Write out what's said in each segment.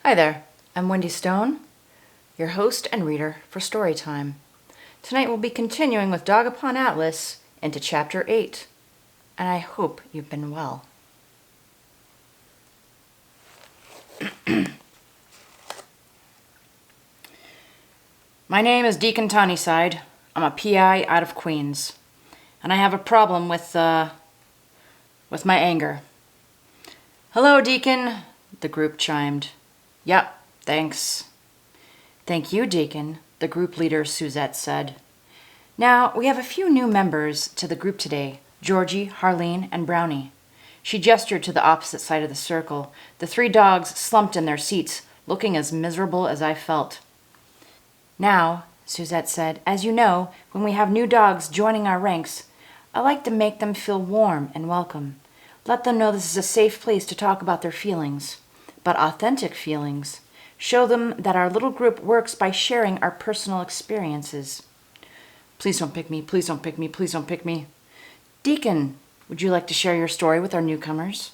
Hi there, I'm Wendy Stone, your host and reader for Storytime. Tonight we'll be continuing with Dog Upon Atlas into Chapter 8, and I hope you've been well. My name is Deacon Tawnyside. I'm a PI out of Queens, and I have a problem with my anger. Hello, Deacon, the group chimed. Yep, thanks. Thank you, Deacon, the group leader Suzette said. Now, we have a few new members to the group today, Georgie, Harleen, and Brownie. She gestured to the opposite side of the circle. The three dogs slumped in their seats, looking as miserable as I felt. Now, Suzette said, as you know, when we have new dogs joining our ranks, I like to make them feel warm and welcome. Let them know this is a safe place to talk about their feelings, but authentic feelings. Show them that our little group works by sharing our personal experiences. Please don't pick me, please don't pick me, please don't pick me. Deacon, would you like to share your story with our newcomers?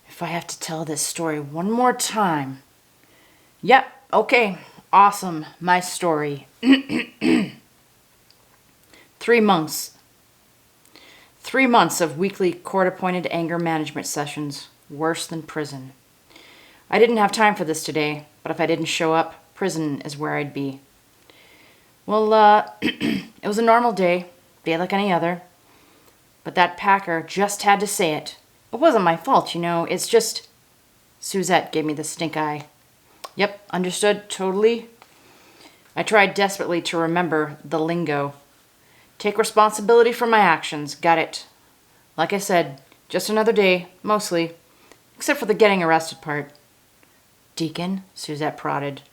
If I have to tell this story one more time. Yep, okay, awesome, my story. 3 months. 3 months of weekly court-appointed anger management sessions, worse than prison. I didn't have time for this today, but if I didn't show up, prison is where I'd be. Well, it was a normal day like any other, but that packer just had to say it. It wasn't my fault, it's just... Suzette gave me the stink eye. Yep, understood, totally. I tried desperately to remember the lingo. Take responsibility for my actions. Got it. Like I said, just another day, mostly. Except for the getting arrested part. Deacon, Suzette prodded.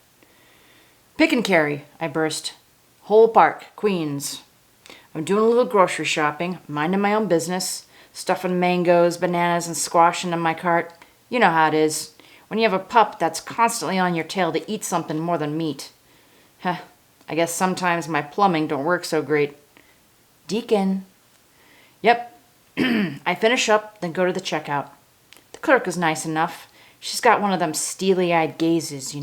Pick and carry, I burst. Whole Park, Queens. I'm doing a little grocery shopping, minding my own business, stuffing mangoes, bananas, and squash into my cart. You know how it is. When you have a pup that's constantly on your tail to eat something more than meat. I guess sometimes my plumbing don't work so great. Deacon. Yep. I finish up, then go to the checkout. The clerk is nice enough. She's got one of them steely-eyed gazes, You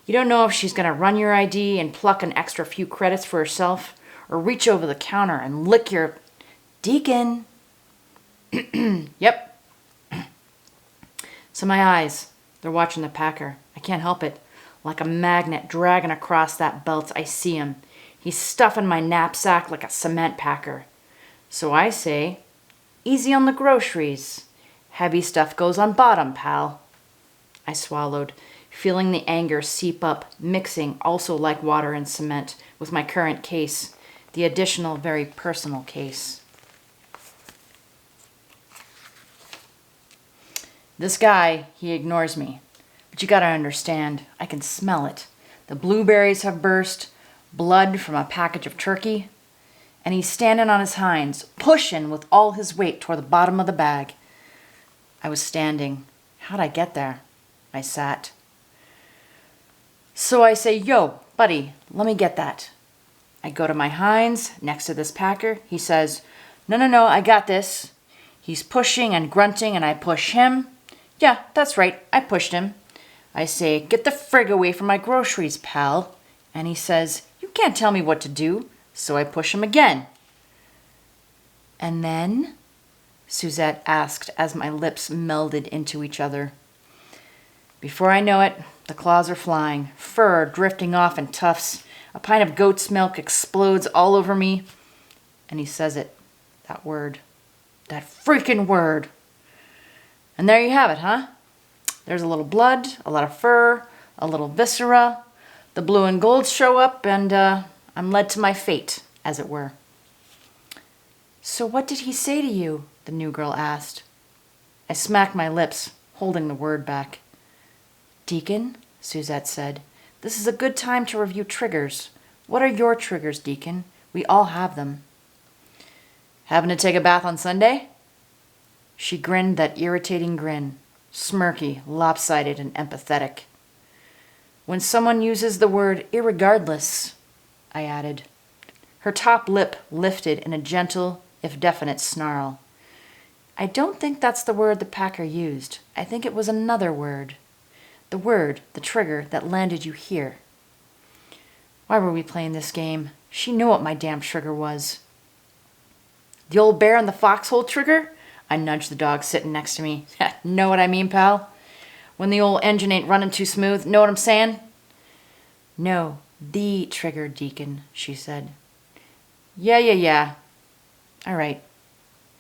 don't know if she's going to run your ID and pluck an extra few credits for herself, or reach over the counter and lick your... Deacon. Yep. So my eyes, they're watching the packer. I can't help it. Like a magnet dragging across that belt, I see him. He's stuffing my knapsack like a cement packer. So I say, easy on the groceries. Heavy stuff goes on bottom, pal. I swallowed, feeling the anger seep up, mixing, also like water and cement, with my current case, the additional very personal case. This guy, he ignores me. But you gotta understand, I can smell it. The blueberries have burst, blood from a package of turkey, and he's standing on his hinds, pushing with all his weight toward the bottom of the bag. I was standing. How'd I get there? I sat. So I say, yo, buddy, let me get that. I go to my hinds, next to this packer. He says, no, I got this. He's pushing and grunting, and I push him. Yeah, that's right, I pushed him. I say, get the frig away from my groceries, pal. And he says, you can't tell me what to do. So I push him again. And then? Suzette asked as my lips melded into each other. Before I know it, the claws are flying, fur drifting off in tufts. A pint of goat's milk explodes all over me. And he says it, that word. That freaking word. And there you have it, huh? There's a little blood, a lot of fur, a little viscera. The blue and gold show up, and I'm led to my fate, as it were. So what did he say to you? The new girl asked. I smacked my lips, holding the word back. Deacon, Suzette said, this is a good time to review triggers. What are your triggers, Deacon? We all have them. Having to take a bath on Sunday? She grinned that irritating grin, smirky, lopsided, and empathetic. When someone uses the word irregardless, I added. Her top lip lifted in a gentle, if definite, snarl. I don't think that's the word the packer used. I think it was another word. The word, the trigger that landed you here. Why were we playing this game? She knew what my damn trigger was. The old bear in the foxhole trigger? I nudged the dog sitting next to me. Know what I mean, pal? When the old engine ain't running too smooth, know what I'm saying? No, the trigger, Deacon, she said. Yeah. All right.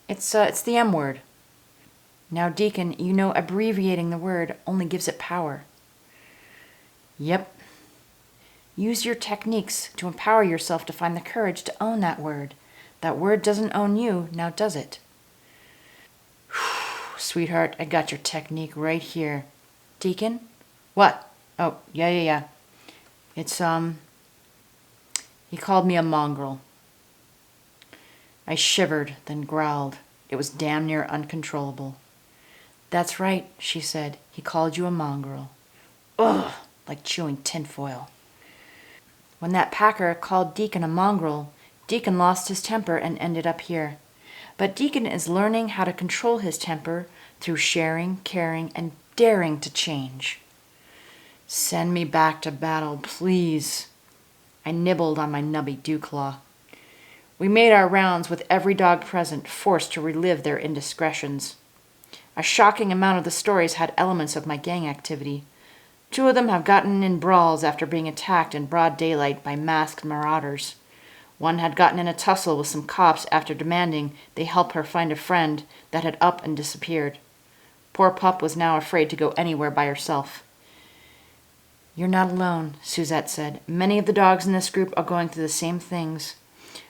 It's the M word. Now, Deacon, you know abbreviating the word only gives it power. Yep. Use your techniques to empower yourself to find the courage to own that word. That word doesn't own you, now does it? Sweetheart, I got your technique right here. Deacon? What? Oh, yeah. It's, he called me a mongrel. I shivered, then growled. It was damn near uncontrollable. That's right, she said. He called you a mongrel. Ugh, like chewing tinfoil. When that packer called Deacon a mongrel, Deacon lost his temper and ended up here. But Deacon is learning how to control his temper through sharing, caring, and daring to change. Send me back to battle, please. I nibbled on my nubby dewclaw. We made our rounds with every dog present, forced to relive their indiscretions. A shocking amount of the stories had elements of my gang activity. 2 of them have gotten in brawls after being attacked in broad daylight by masked marauders. One had gotten in a tussle with some cops after demanding they help her find a friend that had up and disappeared. Poor pup was now afraid to go anywhere by herself. You're not alone, Suzette said. Many of the dogs in this group are going through the same things.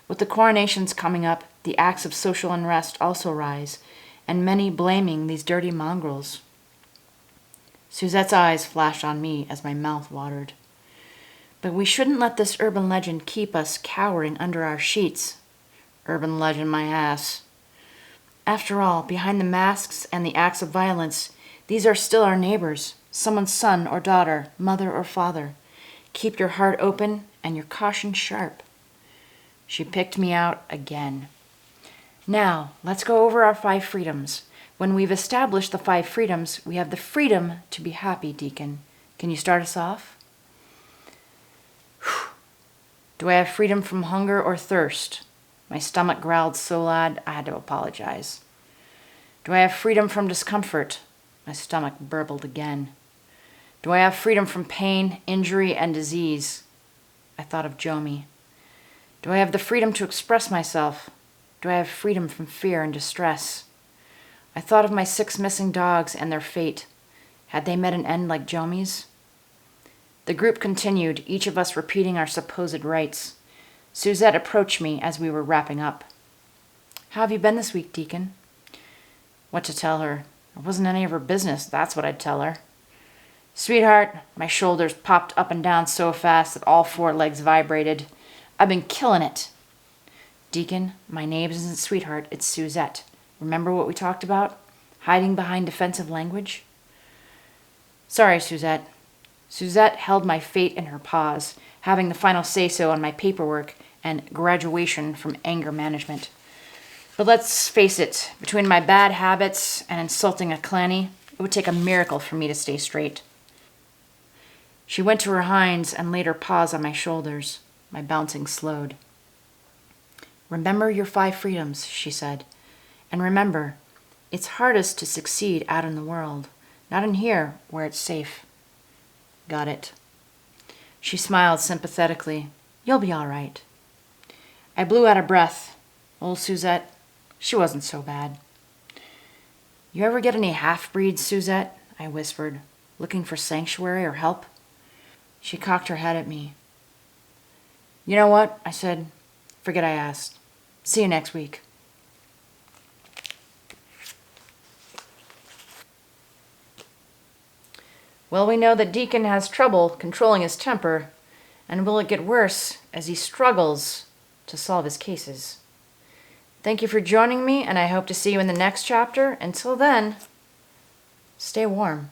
With the coronations coming up, the acts of social unrest also rise, and many blaming these dirty mongrels. Suzette's eyes flashed on me as my mouth watered. But we shouldn't let this urban legend keep us cowering under our sheets. Urban legend, my ass. After all, behind the masks and the acts of violence, these are still our neighbors, someone's son or daughter, mother or father. Keep your heart open and your caution sharp. She picked me out again. Now, let's go over our 5 freedoms. When we've established the 5 freedoms, we have the freedom to be happy, Deacon. Can you start us off? Do I have freedom from hunger or thirst? My stomach growled so loud I had to apologize. Do I have freedom from discomfort? My stomach burbled again. Do I have freedom from pain, injury, and disease? I thought of Jomi. Do I have the freedom to express myself? Do I have freedom from fear and distress? I thought of my 6 missing dogs and their fate. Had they met an end like Jomi's? The group continued, each of us repeating our supposed rights. Suzette approached me as we were wrapping up. How have you been this week, Deacon? What to tell her? It wasn't any of her business, that's what I'd tell her. Sweetheart, my shoulders popped up and down so fast that all 4 legs vibrated. I've been killing it. Deacon, my name isn't Sweetheart, it's Suzette. Remember what we talked about? Hiding behind defensive language? Sorry, Suzette. Suzette held my fate in her paws, having the final say-so on my paperwork and graduation from anger management. But let's face it, between my bad habits and insulting a clanny, it would take a miracle for me to stay straight. She went to her hinds and laid her paws on my shoulders. My bouncing slowed. Remember your 5 freedoms, she said. And remember, it's hardest to succeed out in the world, not in here where it's safe. Got it. She smiled sympathetically. You'll be all right. I blew out of breath. Old Suzette, she wasn't so bad. You ever get any half-breeds, Suzette? I whispered, looking for sanctuary or help. She cocked her head at me. You know what? I said. Forget I asked. See you next week. Well, we know that Deacon has trouble controlling his temper, and will it get worse as he struggles to solve his cases? Thank you for joining me, and I hope to see you in the next chapter. Until then, stay warm.